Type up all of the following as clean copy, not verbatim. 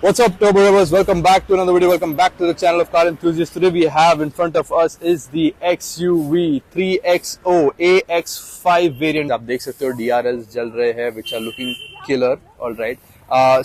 What's up, Turbo Lovers? Welcome back to another video. Welcome back to the channel of Car Enthusiasts. Today we have in front of us is the XUV 3XO AX5 variant. आप देख सकते हो DRLs जल रहे हैं, which are looking killer. All right.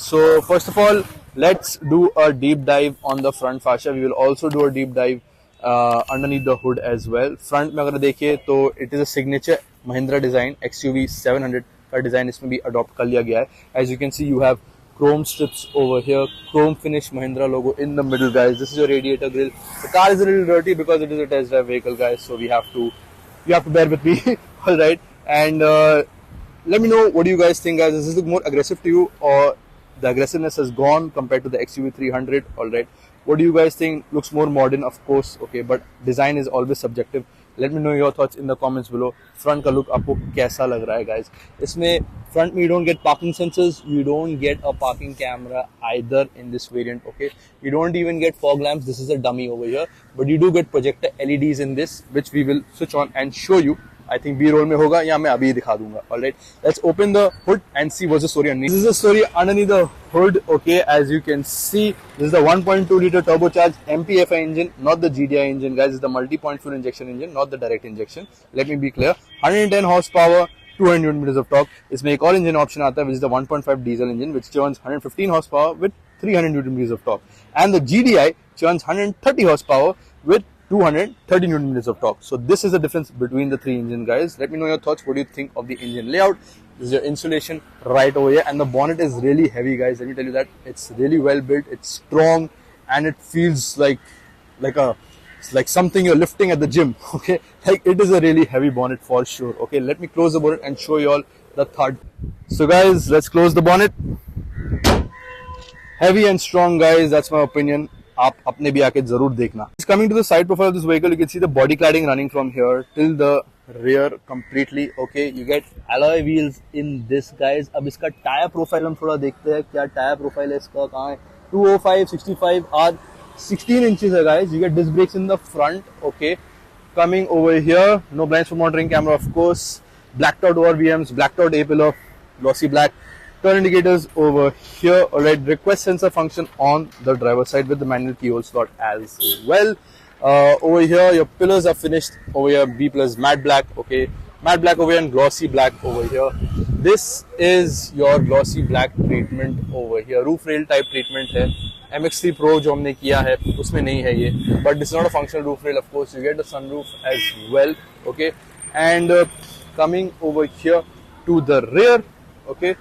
So first of all, let's do a deep dive on the front fascia. We will also do a deep dive underneath the hood as well. Front में अगर देखिए तो it is a signature Mahindra design. XUV 700 का design इसमें भी adopt कर लिया गया है. As you can see, you have chrome strips over here, chrome finish Mahindra logo in the middle, guys. This is your radiator grill. The car is a little dirty because it is a test drive vehicle, guys, so you have to bear with me. All right, and let me know, what do you guys think, guys? Does this look more aggressive to you, or the aggressiveness has gone compared to the XUV 300? All right, what do you guys think? Looks more modern, of course, okay, but design is always subjective. Let me know your thoughts in the comments below. Front का look आपको कैसा लग रहा है, guys? इसमें front में you don't get parking sensors, you don't get a parking camera either in this variant, okay? You don't even get fog lamps. This is a dummy over here, but you do get projector LEDs in this, which we will switch on and show you. I think B-roll में होगा, या मैं अभी दिखा दूंगा. All right, let's open the hood and see what's the story underneath. This is the story underneath the hood. Okay, as you can see, this is the 1.2 liter turbocharged MPFI engine, not the GDI engine, guys. It's the multi-point fuel injection engine, not the direct injection. Let me be clear. 110 horsepower, 200 Newton meters of torque. इसमें एक और engine option आता है, which is the 1.5 diesel engine, which churns 115 horsepower with 300 Newton meters of torque, and the GDI churns 130 horsepower with 230 Newton meters of torque. So this is the difference between the three engines, guys. Let me know your thoughts. What do you think of the engine layout? This is your insulation right over here, and the bonnet is really heavy, guys. Let me tell you that it's really well built. It's strong, and it feels like something you're lifting at the gym. Okay, like it is a really heavy bonnet for sure. Okay, let me close the bonnet and show you all the thud. So guys, let's close the bonnet. Heavy and strong, guys. That's my opinion. आप अपने भी आके जरूर देखना. Coming to the side profile of this vehicle, you can see the body cladding running from here till the rear completely. Okay, you get alloy wheels in this, guys. अब इसका tyre profile हम थोड़ा देखते हैं, क्या tyre profile है इसका, कहाँ है. 205 65 R 16 inches है, guys. You get disc brakes in the front. Okay, coming over here, no blind spot monitoring camera, of course. Blacked out ORVMs, blacked out A-pillar, glossy black. Turn indicators over here. Alright, request sensor function on the driver's side with the manual keyhole slot as well. Over here, your pillars are finished. Over here, B plus matte black. Okay, matte black over here and glossy black over here. This is your glossy black treatment over here. Roof rail type treatment है. MX3 Pro जो हमने किया है उसमें नहीं है ये. But this is not a functional roof rail, of course. You get the sunroof as well. Okay, and coming over here to the rear. Okay.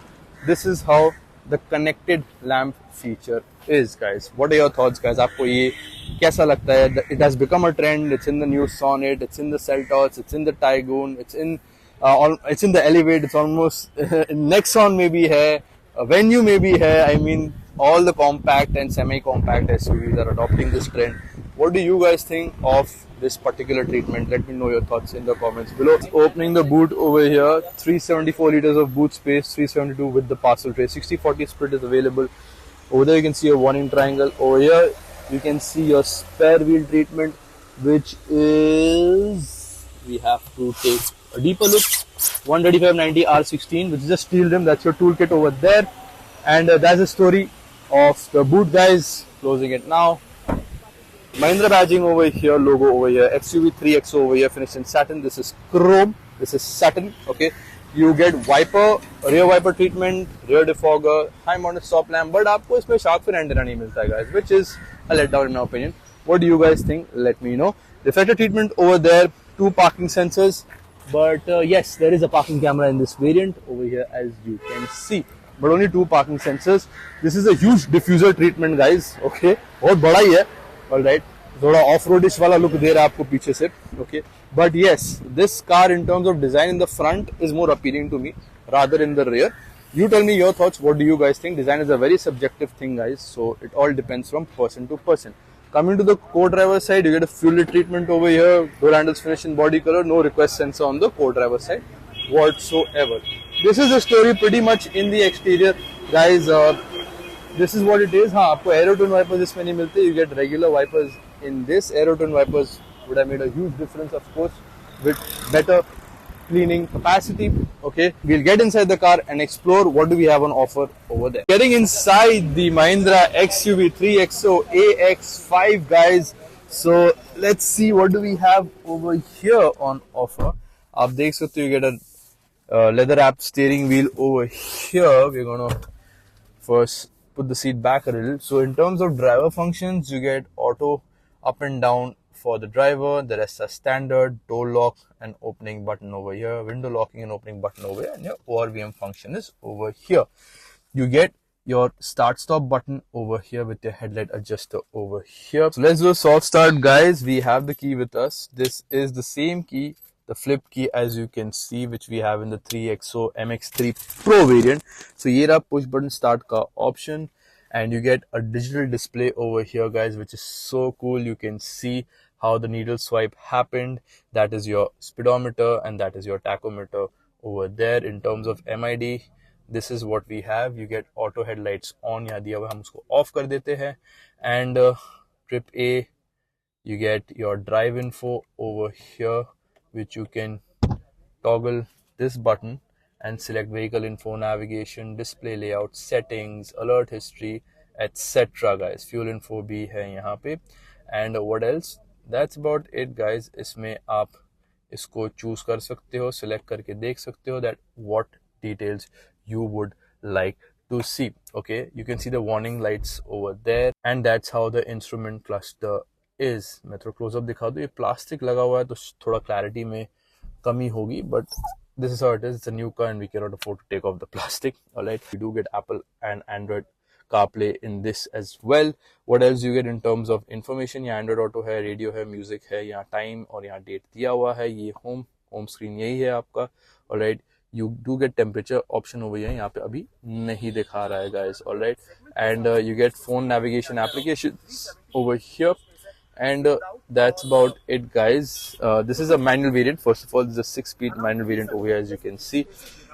This is how the connected lamp feature is, guys. What are your thoughts, guys? आपको ये कैसा लगता है? It has become a trend. It's in the new Sonnet. It's in the Seltos. It's in the Taygun. It's in the Elevate. It's almost in Nexon maybe है, Venue maybe है. I mean, all the compact and semi-compact SUVs are adopting this trend. What do you guys think of this particular treatment? Let me know your thoughts in the comments below. Opening the boot over here, 374 liters of boot space, 372 with the parcel tray. 60-40 split is available. Over there you can see a warning triangle. Over here you can see your spare wheel treatment, which is, we have to take a deeper look. 135/90 R16, which is a steel rim. That's your toolkit over there. And that's the story of the boot, guys. Closing it now. Mahindra badging over here, logo over here, XUV 3XO over here, finished in satin. This is chrome, this is satin. Okay, you get wiper, rear wiper treatment, rear defogger, high mounted stop lamp, but आपको इसमें shark fin antenna नहीं मिलता है, guys, which is a letdown in my opinion. What do you guys think? Let me know. Reflector treatment over there, 2 parking sensors, but yes, there is a parking camera in this variant over here, as you can see, but only 2 parking sensors. This is a huge diffuser treatment, guys. Okay, बहुत बड़ा ही है. All right, थोड़ा off-roadish वाला look दे रहा है आपको पीछे से. Okay, but yes, this car in terms of design in the front is more appealing to me rather in the rear. You tell me your thoughts. What do you guys think? Design is a very subjective thing, guys, so it all depends from person to person. Coming to the co-driver side, you get a fuel treatment over here. Door handles finished in body color. No request sensor on the co-driver side whatsoever. This is the story pretty much in the exterior, guys. This is what it is. हाँ, आपको aerotone wipers इसमें नहीं मिलते. You get regular wipers in this. Aerotone wipers would have made a huge difference, of course, with better cleaning capacity. Okay, we'll get inside the car and explore what do we have on offer over there. Getting inside the Mahindra XUV 3XO AX5 guys. So let's see what do we have over here on offer. आप देख सकते हो you get a leather wrapped steering wheel over here. We're gonna first put the seat back a little. So in terms of driver functions, you get auto up and down for the driver. The rest are standard. Door lock and opening button over here, window locking and opening button over here, and your ORVM function is over here. You get your start stop button over here with your headlight adjuster over here. So let's do a soft start guys. We have the key with us. This is the same key, the flip key, as you can see, which we have in the 3XO MX3 Pro variant. So here push button start ka option, and you get a digital display over here guys, which is so cool. You can see how the needle swipe happened. That is your speedometer and that is your tachometer over there. In terms of MID, this is what we have. You get auto headlights on, यहाँ दिया हुआ हम उसको off कर देते हैं. And trip A, you get your drive info over here, which you can toggle this button and select vehicle info, navigation, display layout, settings, alert history, etc. guys. Fuel info भी है यहाँ पे. And what else? That's about it guys. इसमें आप इसको choose कर सकते हो, select करके देख सकते हो that what details you would like to see. Okay, you can see the warning lights over there, and that's how the instrument cluster is. मैं थोड़ा close up दिखा दूँ. ये plastic लगा हुआ है तो थोड़ा clarity में कमी होगी, but this is how it is. It's a new car and we cannot afford to take off the plastic. Alright, we do get Apple and Android CarPlay in this as well. What else you get in terms of information? यहाँ Android Auto है, radio है, music है, यहाँ time और यहाँ date दिया हुआ है. ये home screen यही है आपका. Alright, you do get temperature option over here. यहाँ पे अभी नहीं दिखा रहा है guys. Alright, and you get phone navigation applications over here. And that's about it guys. This is a manual variant. First of all, this is a 6-speed manual variant over here, as you can see.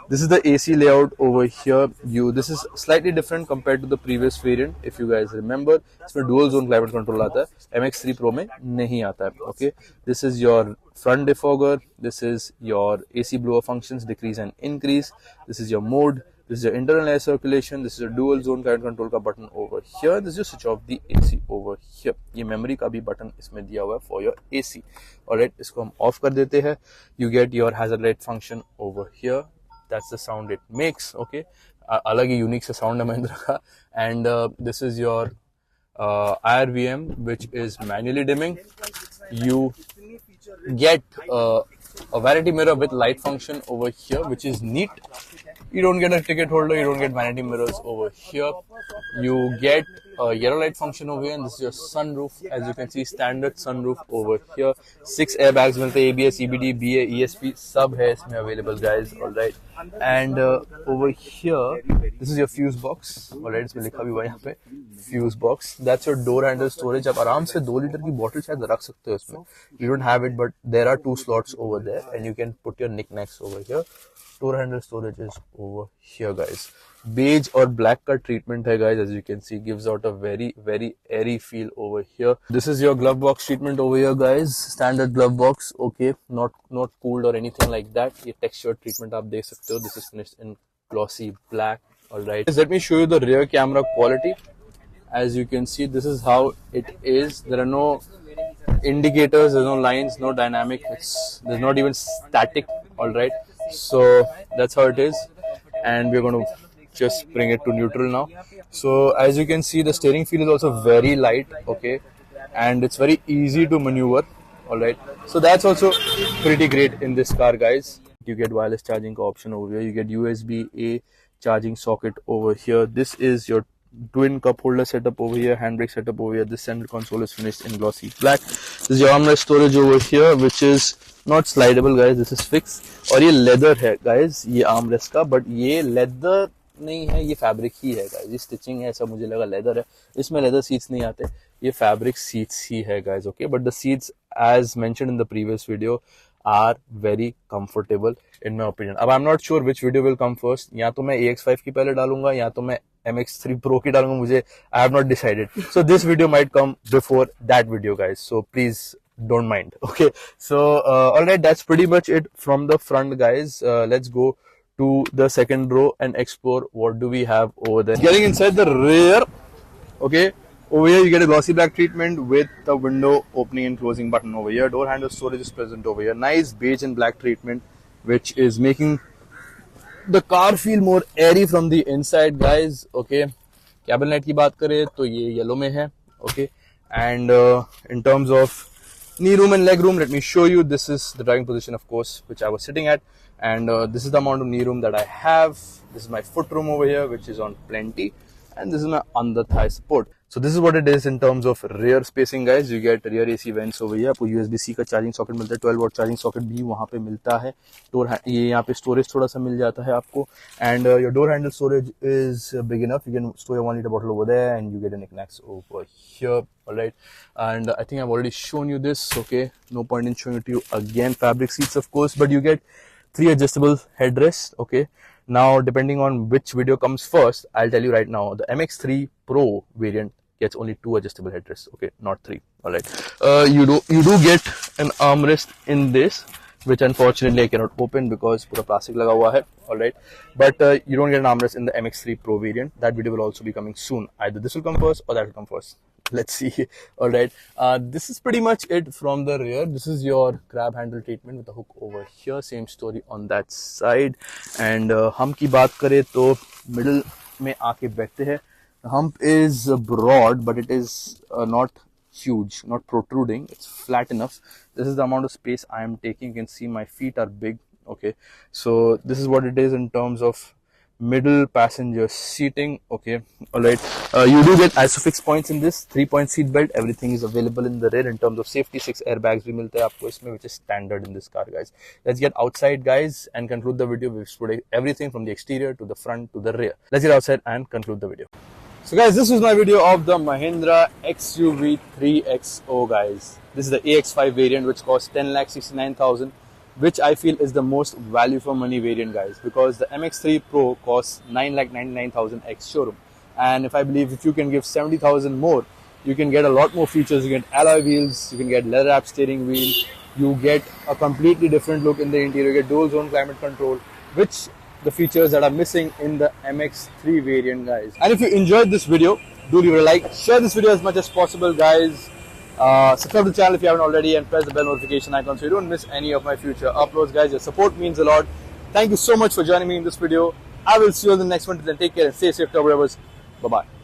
This is the AC layout over here. This is slightly different compared to the previous variant. If you guys remember, इसमें dual zone climate control आता है. MX3 Pro में नहीं आता है. Okay, this is your front defogger. This is your AC blower functions, decrease and increase. This is your mode. This is your internal air circulation. This is a dual zone climate control का button over here. This is your switch off the AC over here. ये memory का भी button इसमें दिया हुआ है for your AC. Alright, इसको हम off कर देते हैं. You get your hazard light function over here. That's the sound it makes. Okay, अलग ही unique सा sound है महिंद्रा का. And this is your IRVM, which is manually dimming. You get a vanity mirror with light function over here, which is neat. You don't get a ticket holder, you don't get vanity mirrors over here. You get a yellow light function over here, and this is your sunroof. As you can see, standard sunroof over here. 6 airbags मिलते हैं, ABS, EBD, BA, ESP सब है इसमें available guys. Alright, and over here, this is your fuse box. Alright, इसमें लिखा भी हुआ है यहाँ पे fuse box. That's your door handle storage. आप आराम से 2 लीटर की bottle शायद रख सकते हो इसमें. You don't have it, but there are 2 slots over there, and you can put your knickknacks over here. Door handle storage is over here guys. Beige or black का treatment है guys, as you can see, gives out a very airy feel over here. This is your glove box treatment over here guys. Standard glove box. Okay, not cooled or anything like that. ये texture treatment आप देख सकते हो. This is finished in glossy black. Alright, let me show you the rear camera quality. As you can see, this is how it is. There are no indicators, there's no lines, no dynamic. There's not even static. Alright, so that's how it is, and we're going to just bring it to neutral now. So as you can see, the steering feel is also very light. Okay, and it's very easy to maneuver. Alright, so that's also pretty great in this car guys. You get wireless charging option over here. You get USB-A charging socket over here. This is your twin cup holder setup over here, handbrake setup over here. This center console is finished in glossy black. This is your armrest storage over here, which is not slidable guys, this is fixed. और ये leather है guys, ये armrest का, but ये leather नहीं है, ये fabric ही है guys. ये stitching है, ऐसा मुझे लगा leather है. इसमें leather seats नहीं आते, ये fabric seats ही है guys. Okay, but the seats, as mentioned in the previous video, are very comfortable in my opinion. अब I'm not sure which video will come first. या तो मैं AX5 की पहले डालूंगा, या तो मैं MX3 Pro की डालूंगा. मुझे I have not decided. So this video might come before that video guys. So please don't mind. Okay, so all right, that's pretty much it from the front, guys. Let's go to the second row and explore what do we have over there. Getting inside the rear, okay, over here you get a glossy black treatment with the window opening and closing button over here. Door handle storage is present over here. Nice beige and black treatment, which is making the car feel more airy from the inside, guys. Okay, cabin light की बात करें तो ये yellow में है. Okay, and in terms of knee room and leg room, let me show you. This is the driving position, of course, which I was sitting at, and this is the amount of knee room that I have. This is my foot room over here, which is on plenty, and this is my under thigh support. So this is what it is in terms of rear spacing, guys. You get rear AC vents over here. आपको USB-C का charging socket मिलता है, 12 watt charging socket भी वहाँ पे मिलता है. ये यहाँ पे स्टोरेज थोड़ा सा मिल जाता है आपको, and your door handle storage is big enough. You can store your 1 liter bottle over there, and you get a knickknacks over here. All right, and I think I've already shown you this. Okay, no point in showing it to you again. Fabric seats, of course, but you get 3 adjustable headrests. Okay. Now, depending on which video comes first, I'll tell you right now. The MX-3 Pro variant gets only 2 adjustable headrests. Okay, not 3. All right. You do get an armrest in this, which unfortunately I cannot open because pura plastic laga hua hai. All right. But you don't get an armrest in the MX-3 Pro variant. That video will also be coming soon. Either this will come first or that will come first. Let's see. All right. This is pretty much it from the rear. This is your grab handle treatment with the hook over here. Same story on that side. And hump की बात करें तो middle में आके बैठते हैं. The hump is broad, but it is not huge, not protruding. It's flat enough. This is the amount of space I am taking. You can see my feet are big. Okay. So this is what it is in terms of middle passenger seating. Okay, all right. You do get ISOFIX points in this, 3-point seat belt. Everything is available in the rear in terms of safety. 6 airbags bhi milte hain aapko isme, which is standard in this car, guys. Let's get outside, guys, and conclude the video. We've explored everything from the exterior to the front to the rear. Let's get outside and conclude the video. So, guys, this was my video of the Mahindra XUV 3XO, guys. This is the AX5 variant, which costs 10,69,000. Which I feel is the most value for money variant, guys, because the MX-3 Pro costs 9,99,000 ex showroom, and if I believe if you can give 70,000 more, you can get a lot more features. You get alloy wheels, you can get leather wrap steering wheel, you get a completely different look in the interior, you get dual zone climate control, which the features that are missing in the MX-3 variant, guys. And if you enjoyed this video, do leave a like, share this video as much as possible, guys. Subscribe to the channel if you haven't already, and press the bell notification icon so you don't miss any of my future uploads, guys. Your support means a lot. Thank you so much for joining me in this video. I will see you in the next one. Till then, take care and stay safe, Turbo Ravers. Bye bye.